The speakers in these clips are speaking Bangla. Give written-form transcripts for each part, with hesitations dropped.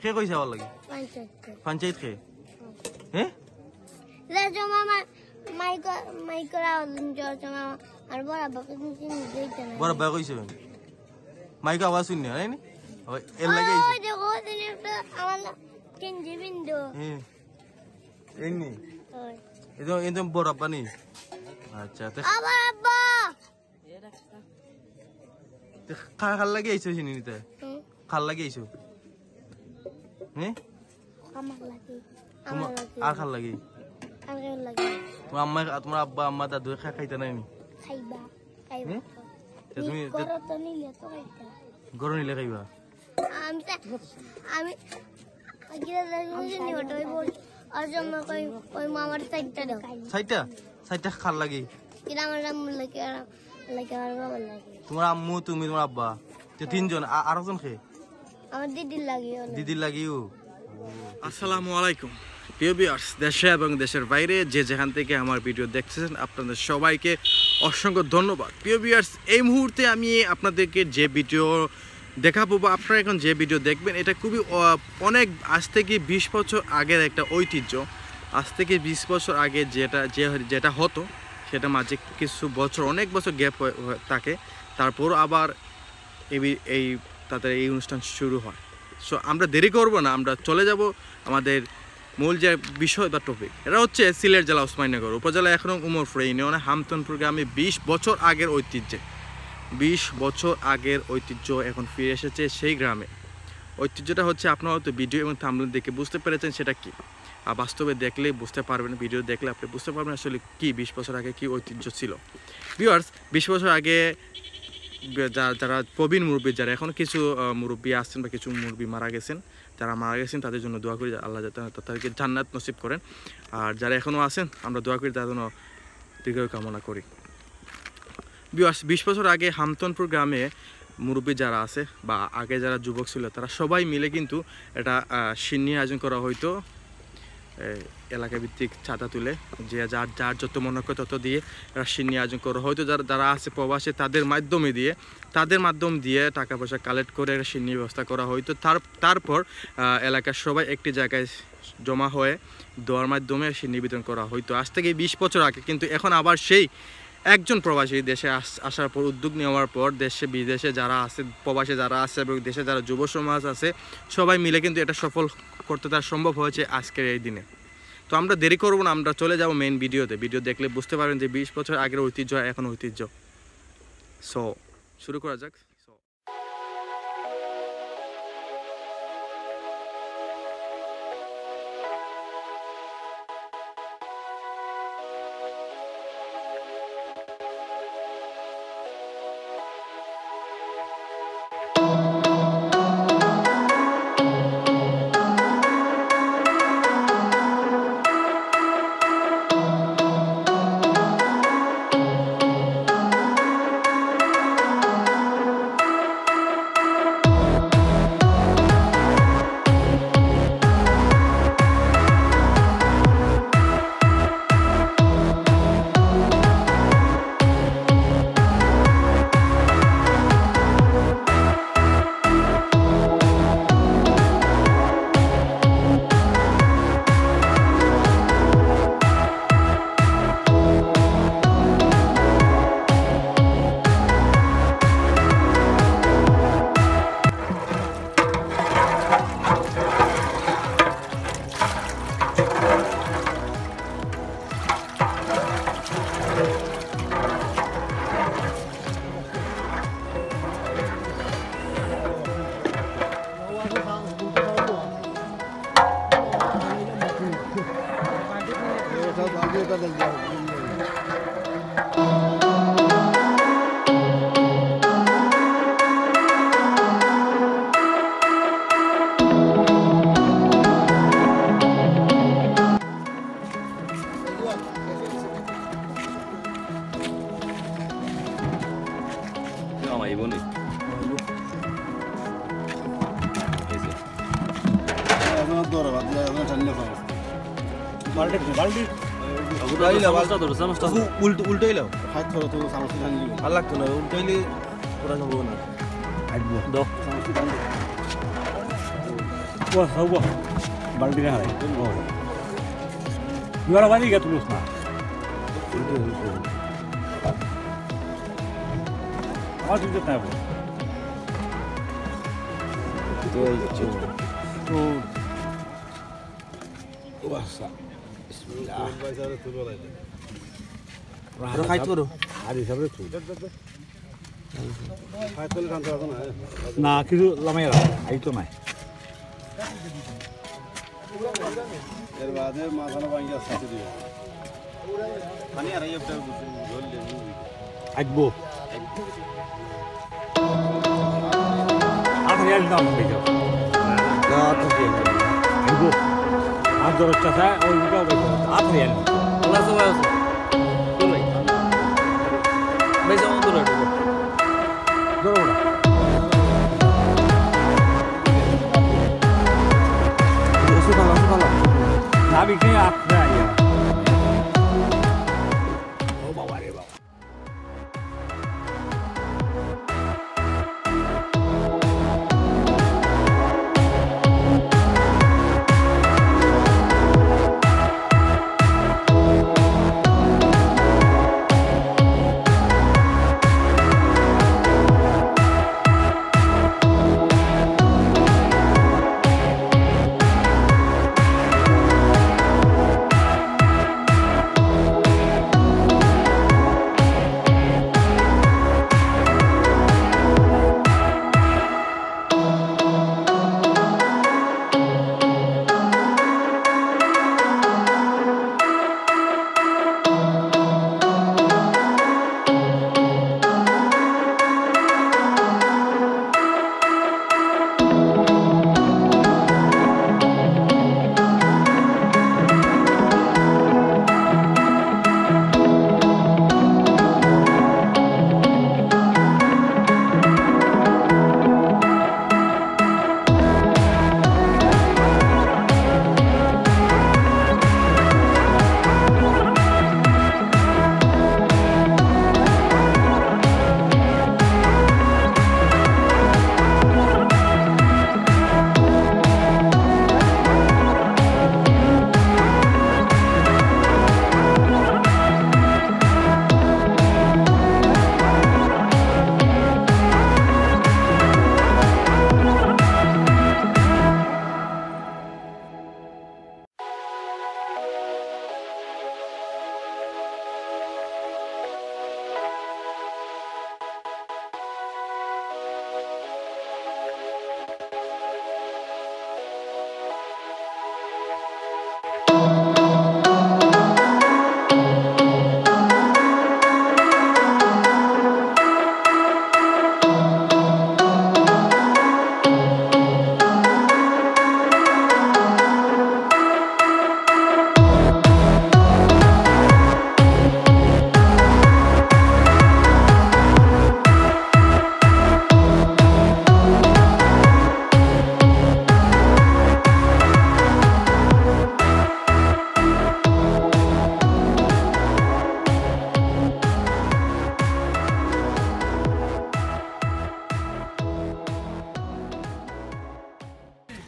খে কইছে আমার লাগে পঞ্চায়েত খে হ্যাঁ বড় ভাই কইছে মাইক আওয়াজ শুনি না নি এর লাগে এমনি একদম বড় আব্বা নি আচ্ছা খাল লাগে আইছো চিনি নিতে খাল লাগে আইছো হ্যাঁ আর খাল লাগে তোমার আব্বা আম্মা দাদু খাইতে নাই নি তুমি গরু নিলে খাইবা সাইটটা খাল লাগে তোমার আম্মু তুমি তোমার আব্বা তিনজন আর একজন খেয়ে দিদির লাগিও আসসালামু আলাইকুম প্রিয় ভিউয়ার্স দেশে এবং দেশের বাইরে যে যেখান থেকে আমার ভিডিও দেখতেছেন আপনাদের সবাইকে অসংখ্য ধন্যবাদ প্রিয় ভিউয়ার্স এই মুহূর্তে আমি আপনাদেরকে যে ভিডিও দেখাবো বা আপনারা এখন যে ভিডিও দেখবেন এটা খুবই অনেক আজ থেকে 20 বছর আগের একটা ঐতিহ্য আজ থেকে 20 বছর আগে যেটা হতো সেটা মাঝে কিছু বছর অনেক বছর গ্যাপ থাকে তারপর আবার তাদের এই অনুষ্ঠান শুরু হয় সো আমরা দেরি করব না আমরা চলে যাব আমাদের মূল যে বিষয় বা টপিক এটা হচ্ছে সিলেট জেলা ওসমানীনগর উপজেলা এখনও উমরপুর ইউনিয়নে হামতনপুর গ্রামে 20 বছর আগের ঐতিহ্যে 20 বছর আগের ঐতিহ্য এখন ফিরে এসেছে সেই গ্রামে ঐতিহ্যটা হচ্ছে আপনারা হয়তো ভিডিও এবং থাম্বনেল দেখে বুঝতে পেরেছেন সেটা কি আর বাস্তবে দেখলে বুঝতে পারবেন ভিডিও দেখলে আপনি বুঝতে পারবেন আসলে কি 20 বছর আগে কি ঐতিহ্য ছিল ভিউয়ার্স 20 বছর আগে যারা প্রবীণ মুরব্বী যারা এখন কিছু মুরব্বী আসছেন বা কিছু মুরব্বী মারা গেছেন যারা মারা গেছেন তাদের জন্য দোয়া করি আল্লাহ যাতে তাদেরকে জান্নাত নসিব করেন আর যারা এখনও আছেন আমরা দোয়া করি তাদের জন্য দীর্ঘায়ু কামনা করি 20 বছর আগে হামতনপুর গ্রামে মুরব্বী যারা আছে বা আগে যারা যুবক ছিল তারা সবাই মিলে কিন্তু এটা সিন্নি আয়োজন করা হয়তো এলাকা ভিত্তিক চাঁদা তুলে যে যার যত মনে করে তত দিয়ে এটা সিন্নি আয়োজন করা হয়তো যারা আছে প্রবাসে তাদের মাধ্যম দিয়ে টাকা পয়সা কালেক্ট করে সিন্নির ব্যবস্থা করা হয়তো তারপর এলাকার সবাই একটি জায়গায় জমা হয়ে দেওয়ার মাধ্যমে সিন্নি বিতরণ করা হয়তো আজ থেকে 20 বছর আগে কিন্তু এখন আবার সেই একজন প্রবাসী দেশে আসার পর উদ্যোগ নেওয়ার পর দেশে বিদেশে যারা আছে প্রবাসে যারা আছে এবং দেশে যারা যুব সমাজ আছে সবাই মিলে কিন্তু এটা সফল করতে তার সম্ভব হয়েছে আজকের এই দিনে তো আমরা দেরি করব না আমরা চলে যাব মেইন ভিডিওতে ভিডিও দেখলে বুঝতে পারবেন যে 20 বছর আগের ঐতিহ্য এখন ঐতিহ্য সো শুরু করা যাক উল্টাইলাও ভাল লাগতো না উল্টাইলে ওরা সম্ভব না Wah, wah. Balik dia hari. Oh. Juara balik gak tulus nah. Apa tu kita tahu? Tuh. Wah, Bismillah. Bro খাইতো bro. Hari sabar tu. Nah, kiru lama ya. Itu mah. এর বাদে মাথানো ভাঙিয়া সাথে দিও পানি আর এই একটা ঝোল লেবু Agbo. Apa yang dalam video? Nah, Agbo. Ada orang cakap, oh juga begitu. Apa yang? Allah subhanahu. Dulu. Bisa dulu. Dulu. Suka. Nabi ke apa ya? Oh bawa dia bawa.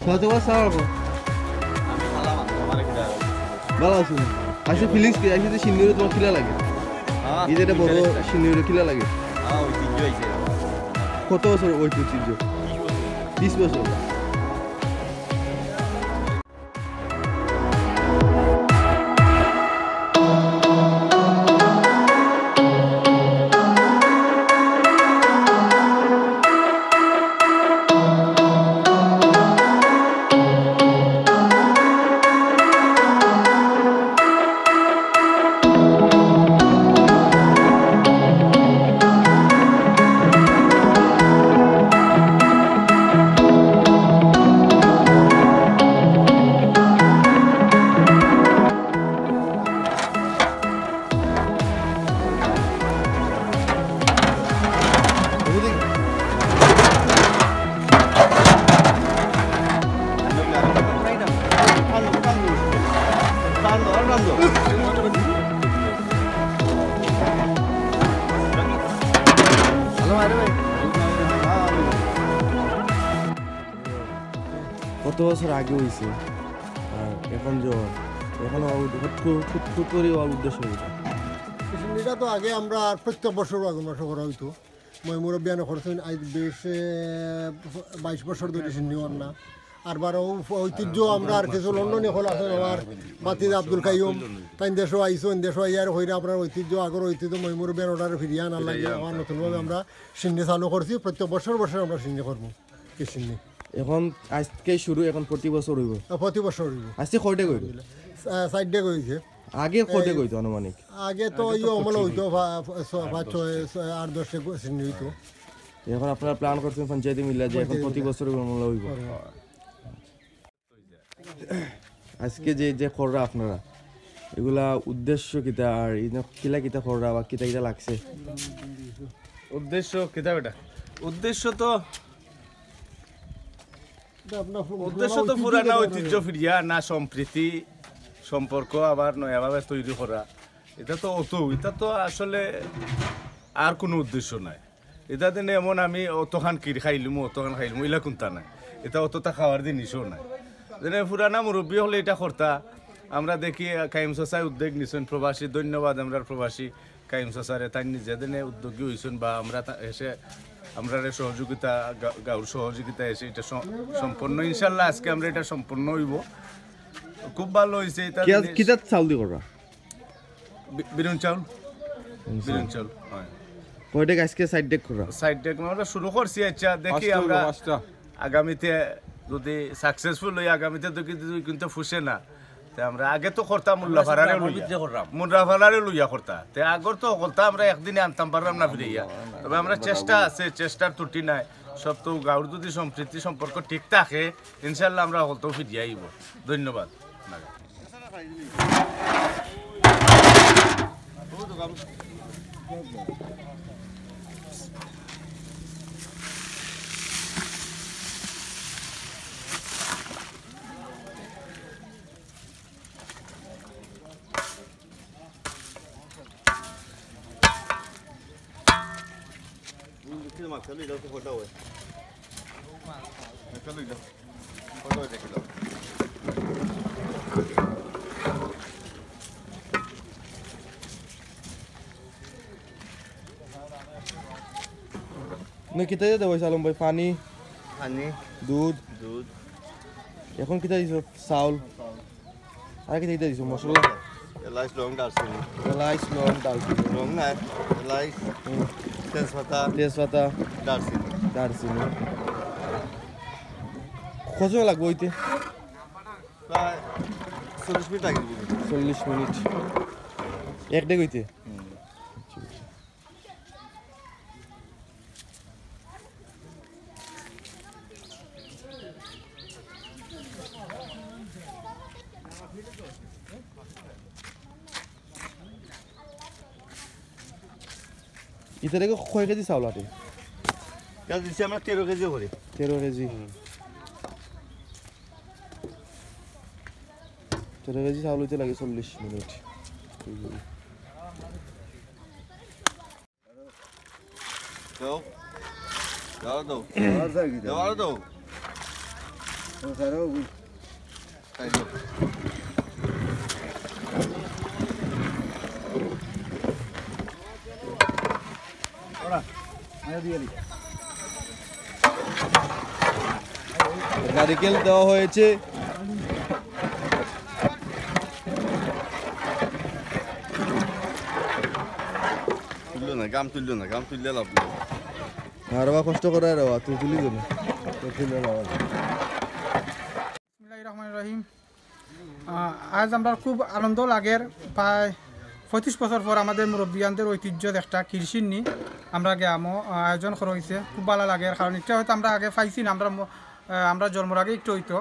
Satu wasal bro. আমি খালাম আমার কি দাও ভালো আছো আসলে ফিলিংস কি আসলে সিনিয়র তোমার কিলা লাগে হ্যাঁ এই যে বড় সিনিয়র কিলা লাগে হ্যাঁ ওই তিনজন আইছে কত বছর ওই ঐতিহ্য 20 বছর কত বছর আগে হয়েছে আর এখন জ্বর, এখন খুব করে হওয়ার উদ্দেশ্য এটা। এটা তো আগে আমরা প্রত্যেক বছর আগুন মাস করা হইতো। মই মুরব্বিয়ানো করছেন আজ বেশ 22 বছর ধরে নিওয়ার না। আর বারো ঐতিহ্য আমরা আর কিছু লন্ডনে হল আছেন আমার বাতিদ আব্দুল কাইয়ুম তাই দেশও আইসো দেশও আইয়ার হইলে আপনার ঐতিহ্য আগর ঐতিহ্য মই মুরব্বিয়ান অর্ডারে ফিরিয়ে আনার লাগে আমার নতুনভাবে আমরা সিন্নি চালু করছি। প্রত্যেক বছর আমরা সিন্নি করবো এই সিন্নি। এখন আজকে শুরু, এখন প্রতি বছর হইব, প্রতি বছর হইব। আজকে কয়টা কইল? 4 ডে কইছে। আগে কয়টা কইতো আনুমানিক? আগে তো ইয়ে অমল হইতো 5, 6, 8, 10 সিন্নি হইতো। এখন আপনারা প্ল্যান করছেন পঞ্চায়েতে মিলে যে এখন প্রতি বছর অমল হইব। আজকে যে যে খররা আপনারা এগুলা উদ্দেশ্য কিতা আর কিলা কিতা খররা বা কিতা কিতা লাগছে? উদ্দেশ্য কিতা বেটা? উদ্দেশ্য তো পুরানা ঐতিহ্য ফিরিয়া না, সম্প্রীতি সম্পর্ক আবার নয়াভাবে তৈরি করা। এটা তো এটা তো আসলে আর কোনো উদ্দেশ্য নাই। এটা দিনে এমন আমি অতখান কির খাইলুম এলা কোনটা নাই। এটা অতটা খাওয়ার জিনিসও নাই। যেনে পুরানা মুরব্বী হলে এটা করতা। আমরা দেখি কাইম চাচাই উদ্যোগ নিছেন, প্রবাসী, ধন্যবাদ আমরা প্রবাসী কাইম চাচারে, তাই নিজে দিনে উদ্যোগী হয়েছেন বা আমরা এসে আমরা সহযোগিতা গাঁর সহযোগিতা এসে এটা সম্পন্ন ইনশাল্লাহ আজকে আমরা এটা সম্পন্ন হইব। খুব ভালো হয়েছে। কিতা চাউল দি করা? বিরুন চাউল হয়। কয়টা আজকে সাইড ডেক করা? সাইড ডেক আমরা শুরু করছি। আচ্ছা দেখি আমরা আগামীতে যদি সাকসেসফুল হই, আগামীতে তো কিন্তু ফুসে না আমরা আগে তো করতাম মুল্লাফালারে লইয়া করতা তে আগর তো করতা আমরা একদিনে আনতাম পারলাম না ফিরিয়া। তবে আমরা চেষ্টা আছে, চেষ্টার ত্রুটি নাই। সব তো গাঁর যদি সম্প্রীতি সম্পর্ক ঠিক থাকে ইনশাল্লাহ আমরা হলতেও ফিরিয়ে আইব। ধন্যবাদ। কিতা দেবো আলম ভাই? পানি, দুধ। এখন কিতা দিছো? চাউল। আর কিতা দিছো? মশলা, এলাইচ, লং, দারচিনি। লং নাই, এলাইচ, তেজপাতা, দারচিনি। কত লাগবো হইতে? প্রায় 40 মিনিট লাগবে। 40 মিনিট এক ডেক হইতে? ইটা থেকে কয় কেজি চাউল আটে? দিচ্ছি আমরা 13 কেজি করে। 13 কেজি। 13 কেজি চাউল হইতে লাগে 40 মিনিট। নারিকেল দেওয়া হয়েছে। গাম তুললে লাভ নেই। আর কষ্ট করে তুই তুলি দেবো। রহিম, আজ আমরা খুব আনন্দ লাগের। প্রায় 35 বছর পর আমাদের মুরব্বিয়ানদের ঐতিহ্য একটা কৃষির আমরা গ্রামও আয়োজন করা হয়েছে। খুব ভালো লাগে, কারণ এটা হয়তো আমরা আগে পাইছি না। আমরা জন্মের আগে একটু হইতো।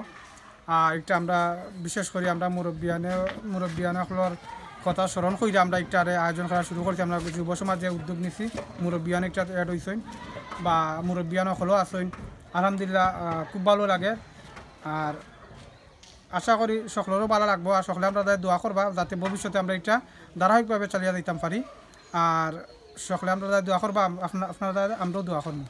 একটা আমরা বিশেষ করে আমরা মুরব্বিয়ানগুলোর কথা স্মরণ করে আমরা একটারে আয়োজন করা শুরু করছি। আমরা যুব সমাজে উদ্যোগ নিছি, মুরব্বিয়ান একটা অ্যাড হয়েছেন বা মুরব্বিয়ান হলেও আসেন। আলহামদুলিল্লাহ খুব ভালো লাগে। আর আশা করি সকলেরও ভালো লাগবো। আর সকলে আমরা দোয়া করবা যাতে ভবিষ্যতে আমরা এটা ধারাবাহিকভাবে চালিয়ে দিতাম পারি। আর সকলে আমরা দোয়া করবা, আপনারা আমরাও দোয়া করবো।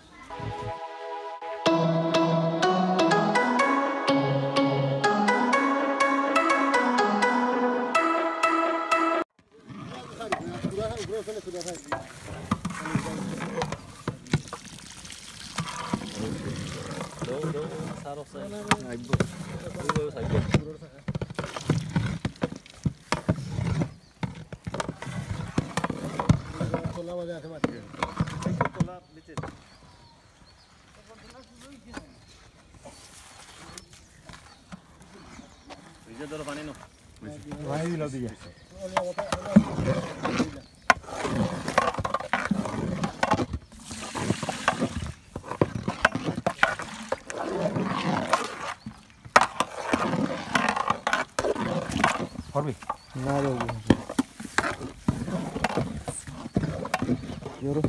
ভাই দিল দিয়ে করবি না রে ইওরো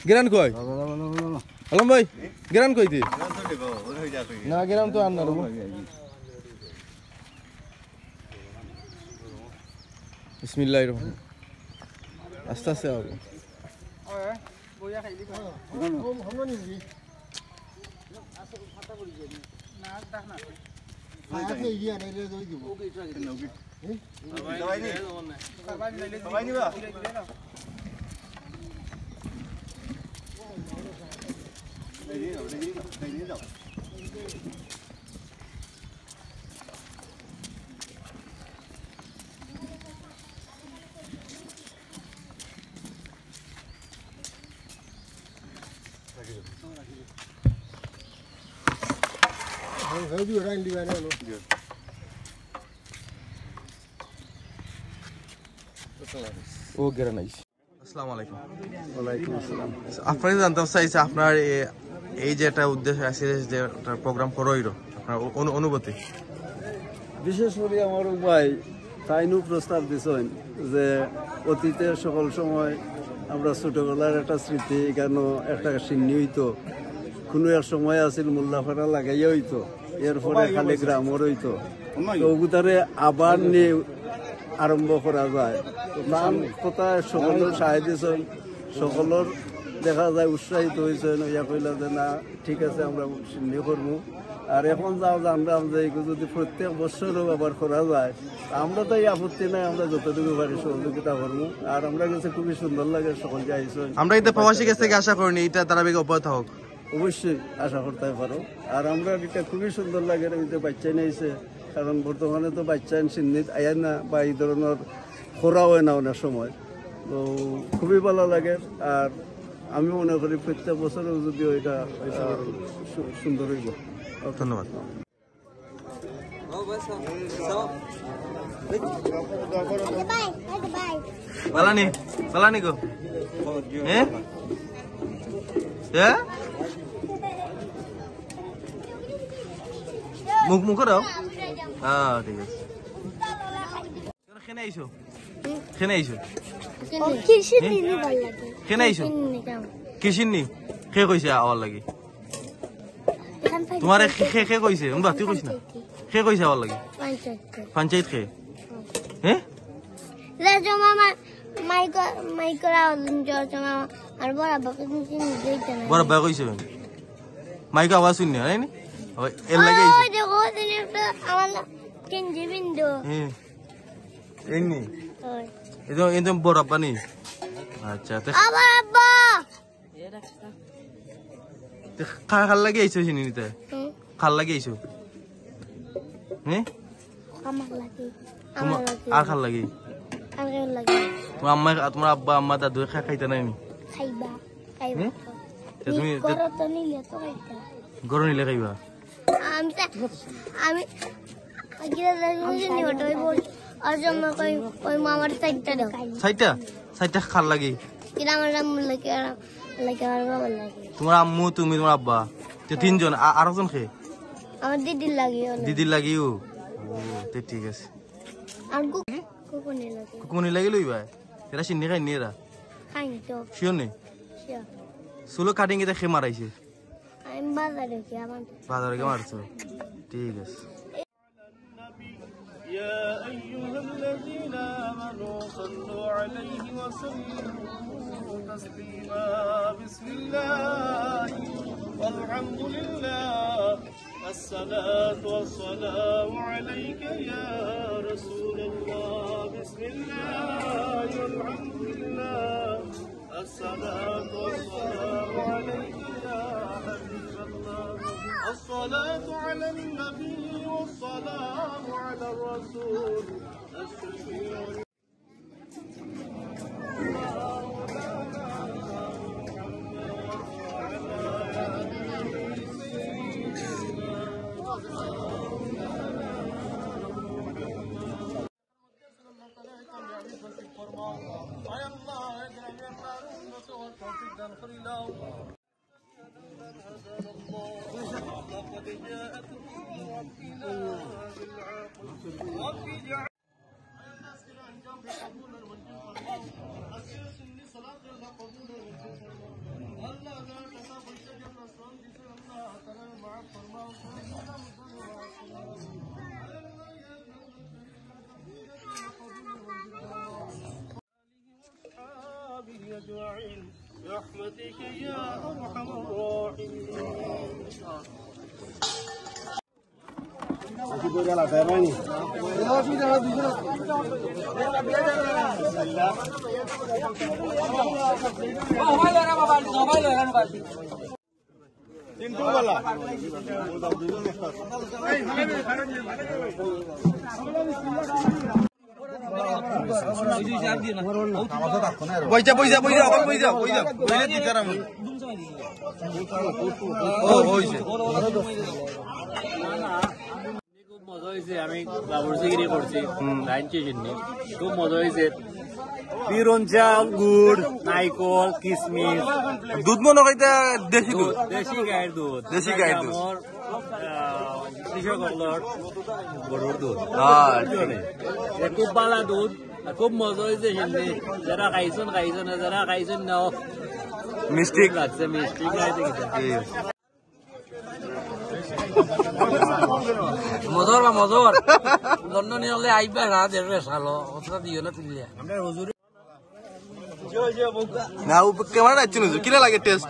গেরান কই আলম ভাই গেরান কইতি না গেরান তো আন্না রবো বিসমিল্লাহির রহমানির আস্তে আস্তে আও বইয়া খাইলি না দেখ না আয়াতে ইয়া নাইলে দই দিব সবাই নিবা হয়ে দিও রাইন দিবা না ও গেরান আইস আসসালামু আলাইকুম ওয়ালাইকুম আসসালাম আপনারা জানতে চাইছে আপনার এই যে একটা উদ্দেশ্য আছে যে একটা প্রোগ্রাম করইরো আপনার অনুভূতি বিশেষ করে আমার ভাই তাইনু প্রস্তাব দিছেন যে অতীতের সকল সময় আমরা ছোটবেলার একটা স্মৃতি কেন একটা সিন্নি হইতো কোনো এক সময় আছিল মোল্লাফাড়া লাগাইয়া হইতো এরপরে খালি গ্রামর হইতো তো ওগুতারে আবার নিয়ে আরম্ভ করা যায় নাম কথা সকলের সাহায্য দিয়েছেন সকলের দেখা যায় উৎসাহিত হয়েছেন ইয়া কইলা যে না ঠিক আছে আমরা সিন্নি করবো আর এখন যাও জানলাম যে যদি প্রত্যেক বছরও আবার করা যায় আমরা তো এই আপত্তি নাই আমরা যতটুকু পারি সহযোগিতা করবো আর আমরা কাছে খুবই সুন্দর লাগে সকলকে আইসেন আমরা এটা প্রবাসী কাছ থেকে আশা করিনি এটা ধারাবাহিক অব্যাহত হোক অবশ্যই আশা করতে পারো আর আমরা এটা খুবই সুন্দর লাগে ওই যে বাচ্চা নিয়েছে কারণ বর্তমানে তো বাচ্চা সিন্নিত আয় না বা এই ধরনের খোরা হয় না অনেক সময় তো খুবই ভালো লাগে আর আমি মনে করি প্রত্যেক বছরেও যদিও এটা সুন্দর হইব ধন্যবাদ পালানি পালানি গো হ্যাঁ হ্যাঁ মুখ মুখ দাও হ্যাঁ ঠিক আছে কেন আইছো কেন আইছো কেন আইছো কিসিনি খে কইছে আওয়ার লাগি তোমার খে কইছে তুই কইস না খে কইছে আওয়ার লাগি পঞ্চায়েত খে হ্যাঁ বড় বা কইছে মাইক আওয়াজ শুনি না এর লাগে এমনি একদম বড় আব্বা নি আচ্ছা খাল লাগে আইছো চিনি নিতে খাল লাগে আইছো হ্যাঁ আর খাল লাগে তোমার আম্মা তোমার আব্বা আম্মা দাদু খাইতে নাই নি তুমি গরু নিলে খাইবা সাইটটা খাল লাগে তোমার আম্মু তুমি তোমার আব্বা তিনজন আর একজন খে আমার দিদির লাগিও ও ঠিক আছে কুকুনি লাগি লইবা এরা চিনি খাই নি এরা শিওর নেই চুলো কাটিং এটা খে মারাইছে বাজারে কে মারছো ঠিক আছে يا أيها الذين آمنوا صلوا عليه وسلموا تسليما بسم الله والحمد لله الصلاة والسلام عليك يا رسول الله بسم الله والحمد لله الصلاة والسلام عليك يا حبيب الله الصلاة على النبي والسلام على الرسول الشفيع برحمتك يا أرحم বইজা বইজা বইজা আবার বইজা বইজা বইলে দি কারাম ও হইছে খুব মজা হয়েছে আমি বাবুরচিগিরি করছি লাইন চিনি খুব মজা হয়েছে পিরন চাল গুড় নাইকল কিশমিশ দুধ মনে কইতা দেশি দুধ দেশি গায়ের দুধ কৃষকসকলৰ গৰুৰ দুধ খুব ভালো দুধ খুব মজা হয়েছে সেমনি যারা খাইছেন খাইছেন যারা খাইছেন নাও মিষ্টি লাগছে মিষ্টি খাইতে মজর বা মজর লন্ডনে হলে আইবা না দেড় সালো ওটা দিও না তুললে না ও ক্যামেরা আইছে না কিরা লাগে টেস্ট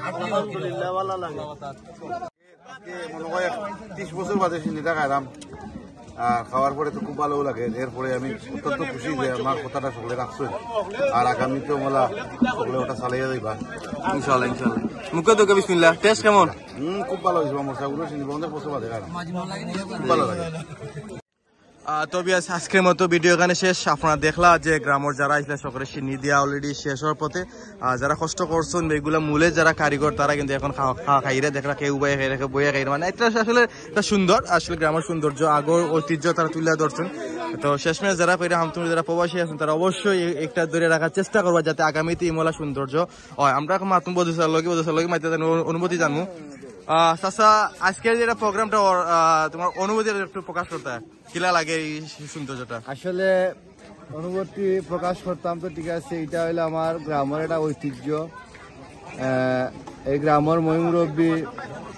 আলহামদুলিল্লাহ ভালো লাগে মনে হয় 30 বছর বাদে সিন্নিটা খাইলাম আর খাওয়ার পরে তো খুব ভালো লাগে এরপরে আমি অত্যন্ত খুশি যে আমার কথাটা সকলে রাখছেন আর আগামীতেও মোলা সকলে ওটা চালিয়ে যাইবা ইনশাআল্লাহ ইনশাআল্লাহ মুখে তো বিসমিল্লাহ টেস্ট কেমন খুব ভালো হয়েছে আমার মশাগুলো সিন্নি বন্ধের বছর বাদে খাইলাম খুব ভালো লাগে তো বিয়াস আজকের মতো ভিডিও এখানে শেষ আপনারা দেখলা যে গ্রামের যারা আসলে সকলে সিন্নি দিয়া অলরেডি শেষ হওয়ার পথে যারা কষ্ট করছেন এগুলা মূলে যারা কারিগর তারা কিন্তু এখন খাইরে দেখলা কেউ বয়ে খাই রেখে বয়ে খাই মানে এটা আসলে এটা সুন্দর আসলে গ্রামের সৌন্দর্য আগর ঐতিহ্য তারা তুলে ধরছেন তো শেষমেশ যারা পেরে হামতুনি যারা প্রবাসী আছেন তারা অবশ্যই একটা ধরে রাখার চেষ্টা করবা যাতে আগামীতে ইমলা সৌন্দর্য হয় আমরা মাতুম বদুসার লগে মাইতে অনুমতি জানবো চাচা আজকের যেটা প্রোগ্রামটা তোমার অনুভূতি একটু প্রকাশ করতে কিলা লাগে এই সৌন্দর্যটা আসলে অনুভূতি প্রকাশ করতাম তো ঠিক আছে এটা হইলো আমার গ্রামের একটা ঐতিহ্য এই গ্রামের মহিমুরব্বী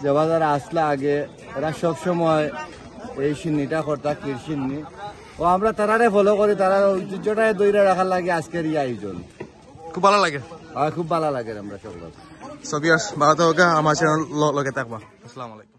যারা যারা আসলে আগে এরা সবসময় এই সিন্নিটা করতা কৃষিন্নি ও আমরা তারারে ফলো করি তারা ঐতিহ্যটাই দৈরা রাখার লাগে আজকের এই আয়োজন খুব ভালো লাগে খুব ভালো লাগে আমরা সকল সবিয়াস ভালো থাকা আমার চ্যানেল লগে থাকবা আসসালামু আলাইকুম।